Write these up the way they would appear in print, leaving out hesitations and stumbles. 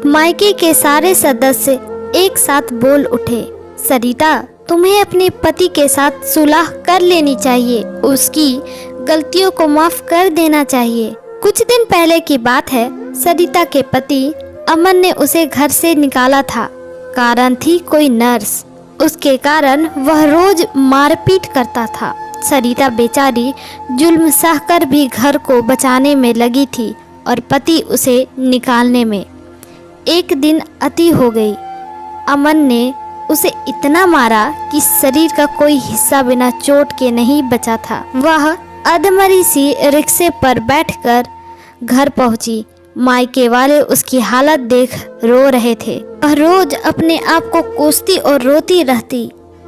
मायके के सारे सदस्य एक साथ बोल उठे, सरिता, तुम्हें अपने पति के साथ सुलह कर लेनी चाहिए, उसकी गलतियों को माफ कर देना चाहिए। कुछ दिन पहले की बात है, सरिता के पति अमन ने उसे घर से निकाला था। कारण थी कोई नर्स, उसके कारण वह रोज मारपीट करता था। सरिता बेचारी जुल्म सहकर भी घर को बचाने में लगी थी और पति उसे निकालने में। एक दिन अति हो गई। अमन ने उसे इतना मारा कि शरीर का कोई हिस्सा बिना चोट के नहीं बचा था। वह अधमरी सी रिक्शे पर बैठकर घर पहुंची। मायके वाले उसकी हालत देख रो रहे थे। वह रोज अपने आप को कोसती और रोती रहती।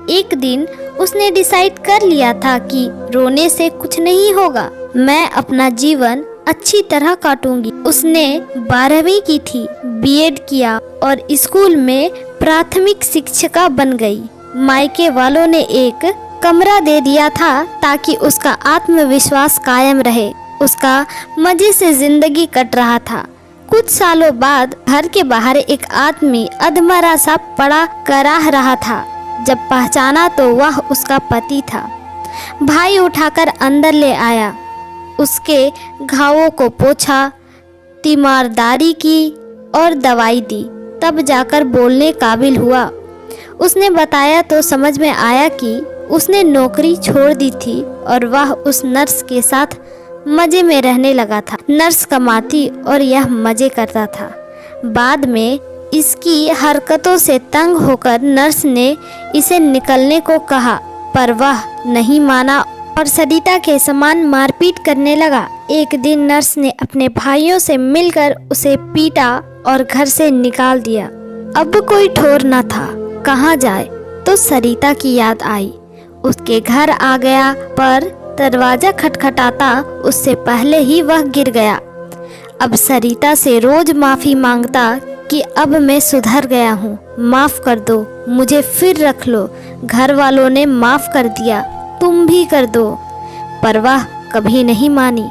एक दिन उसने डिसाइड कर लिया था कि रोने से कुछ नहीं होगा, मैं अपना जीवन अच्छी तरह काटूंगी। उसने 12वीं की थी, बीएड किया और स्कूल में प्राथमिक शिक्षिका बन गई। मायके वालों ने एक कमरा दे दिया था ताकि उसका आत्मविश्वास कायम रहे। उसका मजे से जिंदगी कट रहा था। कुछ सालों बाद घर के बाहर एक आदमी अधमरा सा पड़ा कराह रहा था। जब पहचाना तो वह उसका पति था। भाई उठाकर अंदर ले आया, उसके घावों को पोंछा, तीमारदारी की और दवाई दी, तब जाकर बोलने काबिल हुआ। उसने बताया तो समझ में आया कि उसने नौकरी छोड़ दी थी और वह उस नर्स के साथ मजे में रहने लगा था। नर्स कमाती और यह मजे करता था। बाद में इसकी हरकतों से तंग होकर नर्स ने इसे निकलने को कहा, पर वह नहीं माना और सरिता के समान मारपीट करने लगा। एक दिन नर्स ने अपने भाइयों से मिलकर उसे पीटा और घर से निकाल दिया। अब कोई ठौर न था, कहाँ जाए, तो सरिता की याद आई। उसके घर आ गया, पर दरवाजा खटखटाता उससे पहले ही वह गिर गया। अब सरिता से रोज माफ़ी मांगता कि अब मैं सुधर गया हूँ, माफ़ कर दो, मुझे फिर रख लो। घर वालों ने माफ़ कर दिया, तुम भी कर दो, पर वह कभी नहीं मानी।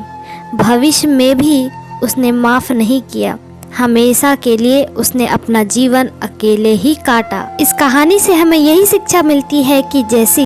भविष्य में भी उसने माफ़ नहीं किया। हमेशा के लिए उसने अपना जीवन अकेले ही काटा। इस कहानी से हमें यही शिक्षा मिलती है कि जैसी